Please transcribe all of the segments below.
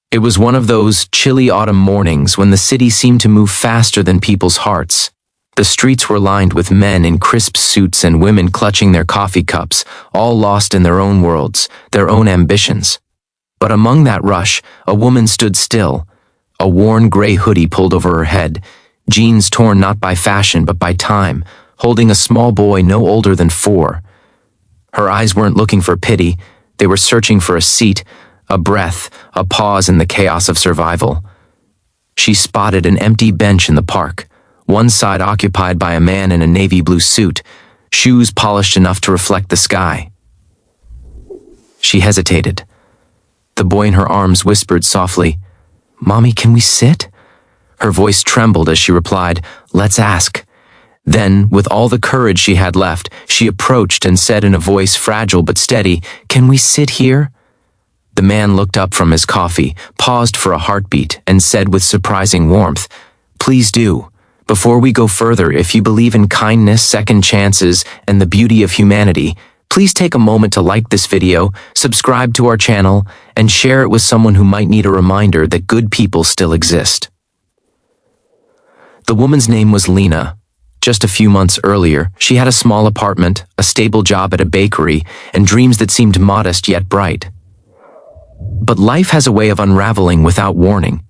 It was one of those chilly autumn mornings when the city seemed to move faster than people's hearts. The streets were lined with men in crisp suits and women clutching their coffee cups, all lost in their own worlds, their own ambitions. But among that rush, a woman stood still, a worn gray hoodie pulled over her head, jeans torn not by fashion but by time, holding a small boy no older than 4. Her eyes weren't looking for pity, they were searching for a seat, a breath, a pause in the chaos of survival. She spotted an empty bench in the park, one side occupied by a man in a navy blue suit, shoes polished enough to reflect the sky. She hesitated. The boy in her arms whispered softly, "Mommy, can we sit?" Her voice trembled as she replied, "Let's ask." Then, with all the courage she had left, she approached and said in a voice fragile but steady, "Can we sit here?" The man looked up from his coffee, paused for a heartbeat, and said with surprising warmth, "Please do. Before we go further, if you believe in kindness, second chances, and the beauty of humanity, please take a moment to like this video, subscribe to our channel, and share it with someone who might need a reminder that good people still exist." The woman's name was Lena. Just a few months earlier, she had a small apartment, a stable job at a bakery, and dreams that seemed modest yet bright. But life has a way of unraveling without warning.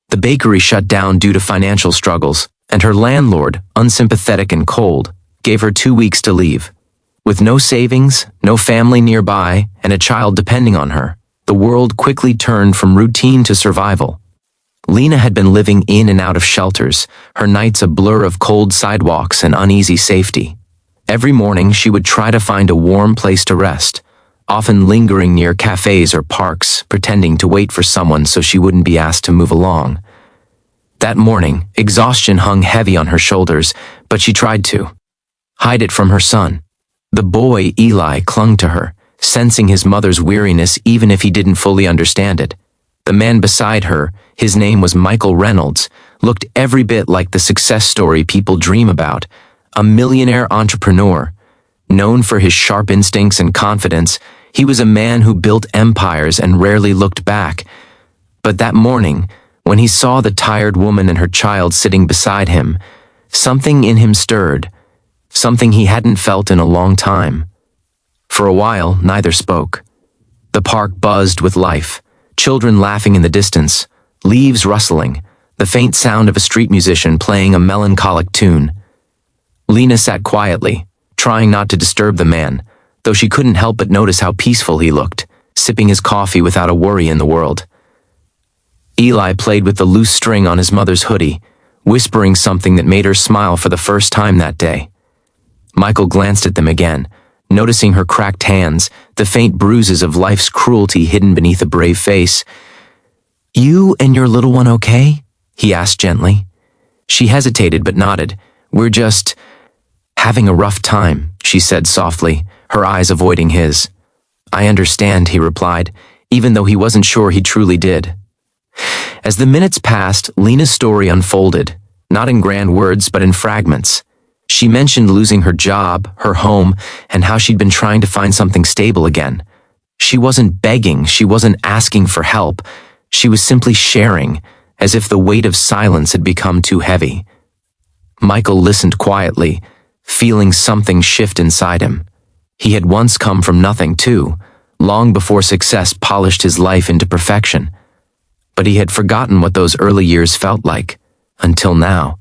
The bakery shut down due to financial struggles, and her landlord, unsympathetic and cold, gave her 2 weeks to leave. With no savings, no family nearby, and a child depending on her, the world quickly turned from routine to survival. Lena had been living in and out of shelters, her nights a blur of cold sidewalks and uneasy safety. Every morning she would try to find a warm place to rest, often lingering near cafes or parks, pretending to wait for someone so she wouldn't be asked to move along. That morning, exhaustion hung heavy on her shoulders, but she tried to hide it from her son. The boy, Eli, clung to her, sensing his mother's weariness even if he didn't fully understand it. The man beside her, his name was Michael Reynolds, looked every bit like the success story people dream about, a millionaire entrepreneur. Known for his sharp instincts and confidence, he was a man who built empires and rarely looked back. But that morning, when he saw the tired woman and her child sitting beside him, something in him stirred, something he hadn't felt in a long time. For a while, neither spoke. The park buzzed with life, children laughing in the distance, leaves rustling, the faint sound of a street musician playing a melancholic tune. Lena sat quietly, trying not to disturb the man, though she couldn't help but notice how peaceful he looked, sipping his coffee without a worry in the world. Eli played with the loose string on his mother's hoodie, whispering something that made her smile for the first time that day. Michael glanced at them again, noticing her cracked hands, the faint bruises of life's cruelty hidden beneath a brave face. "You and your little one okay?" he asked gently. She hesitated but nodded. "We're just having a rough time," she said softly, her eyes avoiding his. "I understand," he replied, even though he wasn't sure he truly did. As the minutes passed, Lena's story unfolded, not in grand words but in fragments. She mentioned losing her job, her home, and how she'd been trying to find something stable again. She wasn't begging, she wasn't asking for help. She was simply sharing, as if the weight of silence had become too heavy. Michael listened quietly, feeling something shift inside him. He had once come from nothing too, long before success polished his life into perfection. But he had forgotten what those early years felt like, until now.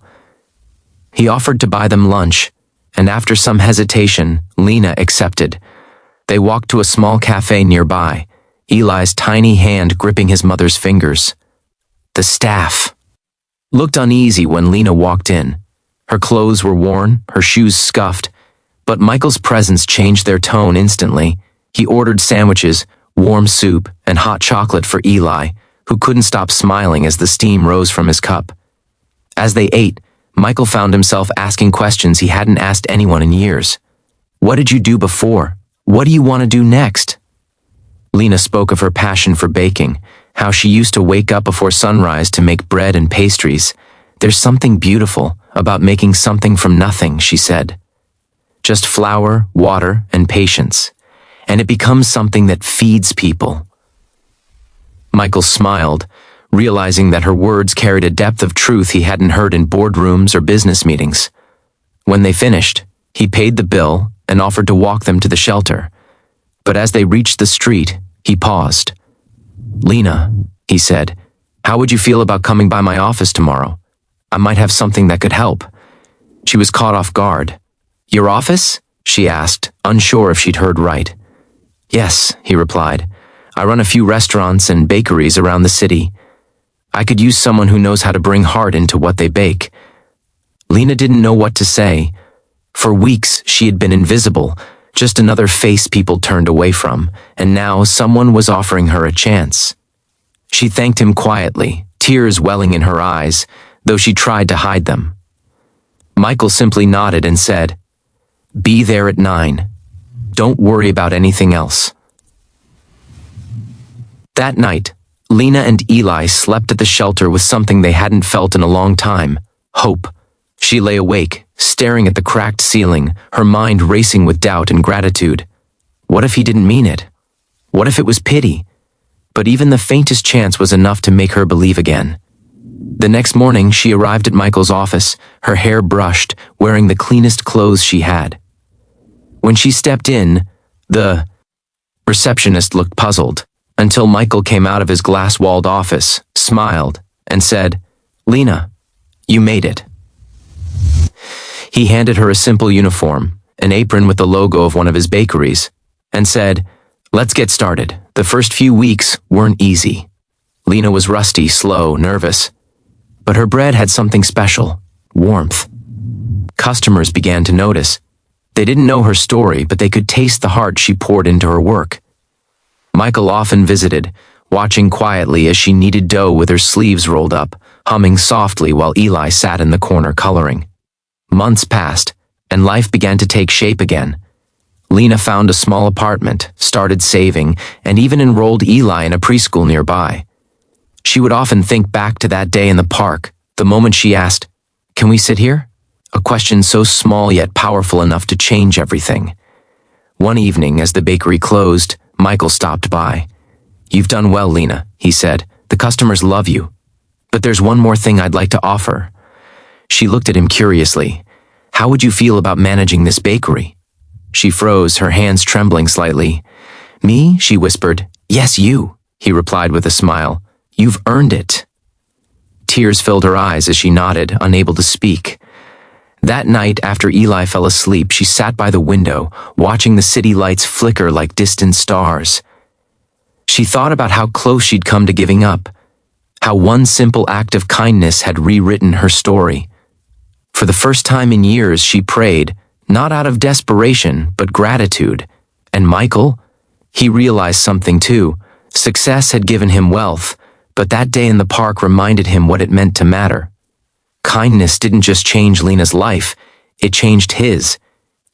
He offered to buy them lunch, and after some hesitation, Lena accepted. They walked to a small cafe nearby, Eli's tiny hand gripping his mother's fingers. The staff looked uneasy when Lena walked in. Her clothes were worn, her shoes scuffed, but Michael's presence changed their tone instantly. He ordered sandwiches, warm soup, and hot chocolate for Eli, who couldn't stop smiling as the steam rose from his cup. As they ate, Michael found himself asking questions he hadn't asked anyone in years. "What did you do before? What do you want to do next?" Lena spoke of her passion for baking, how she used to wake up before sunrise to make bread and pastries. "There's something beautiful about making something from nothing," she said. "Just flour, water, and patience, and it becomes something that feeds people." Michael smiled, realizing that her words carried a depth of truth he hadn't heard in boardrooms or business meetings. When they finished, he paid the bill and offered to walk them to the shelter. But as they reached the street, he paused. "Lena," he said, "how would you feel about coming by my office tomorrow? I might have something that could help." She was caught off guard. "Your office?" she asked, unsure if she'd heard right. "Yes," he replied. "I run a few restaurants and bakeries around the city. I could use someone who knows how to bring heart into what they bake." Lena didn't know what to say. For weeks, she had been invisible, just another face people turned away from, and now someone was offering her a chance. She thanked him quietly, tears welling in her eyes, though she tried to hide them. Michael simply nodded and said, "Be there at 9. Don't worry about anything else." That night, Lena and Eli slept at the shelter with something they hadn't felt in a long time: hope. She lay awake, staring at the cracked ceiling, her mind racing with doubt and gratitude. What if he didn't mean it? What if it was pity? But even the faintest chance was enough to make her believe again. The next morning, she arrived at Michael's office, her hair brushed, wearing the cleanest clothes she had. When she stepped in, the receptionist looked puzzled, until Michael came out of his glass-walled office, smiled, and said, "Lena, you made it." He handed her a simple uniform, an apron with the logo of one of his bakeries, and said, "Let's get started." The first few weeks weren't easy. Lena was rusty, slow, nervous. But her bread had something special: warmth. Customers began to notice. They didn't know her story, but they could taste the heart she poured into her work. Michael often visited, watching quietly as she kneaded dough with her sleeves rolled up, humming softly while Eli sat in the corner coloring. Months passed, and life began to take shape again. Lena found a small apartment, started saving, and even enrolled Eli in a preschool nearby. She would often think back to that day in the park, the moment she asked, "Can we sit here?" A question so small yet powerful enough to change everything. One evening, as the bakery closed, Michael stopped by. "You've done well, Lena," he said. "The customers love you. But there's one more thing I'd like to offer." She looked at him curiously. "How would you feel about managing this bakery?" She froze, her hands trembling slightly. "Me?" she whispered. "Yes, you," he replied with a smile. "You've earned it." Tears filled her eyes as she nodded, unable to speak. That night, after Eli fell asleep, she sat by the window, watching the city lights flicker like distant stars. She thought about how close she'd come to giving up, how one simple act of kindness had rewritten her story. For the first time in years, she prayed, not out of desperation, but gratitude. And Michael? He realized something too. Success had given him wealth, but that day in the park reminded him what it meant to matter. Kindness didn't just change Lena's life, it changed his.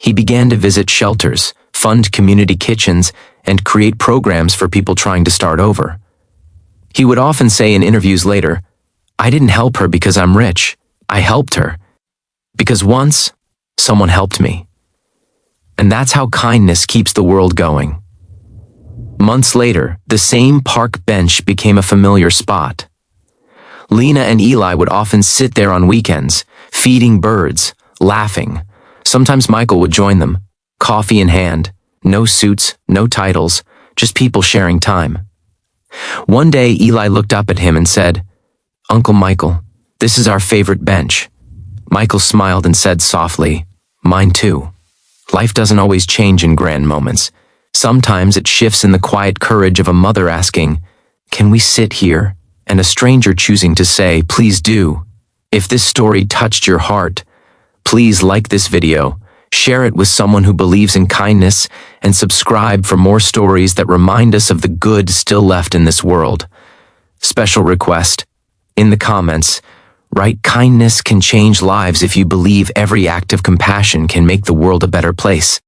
He began to visit shelters, fund community kitchens, and create programs for people trying to start over. He would often say in interviews later, "I didn't help her because I'm rich. I helped her because once, someone helped me." And that's how kindness keeps the world going. Months later, the same park bench became a familiar spot. Lena and Eli would often sit there on weekends, feeding birds, laughing. Sometimes Michael would join them, coffee in hand, no suits, no titles, just people sharing time. One day, Eli looked up at him and said, "Uncle Michael, this is our favorite bench." Michael smiled and said softly, "Mine too." Life doesn't always change in grand moments. Sometimes it shifts in the quiet courage of a mother asking, "Can we sit here?" and a stranger choosing to say, "Please do." If this story touched your heart, please like this video, share it with someone who believes in kindness, and subscribe for more stories that remind us of the good still left in this world. Special request, in the comments, write, "Kindness can change lives if you believe every act of compassion can make the world a better place."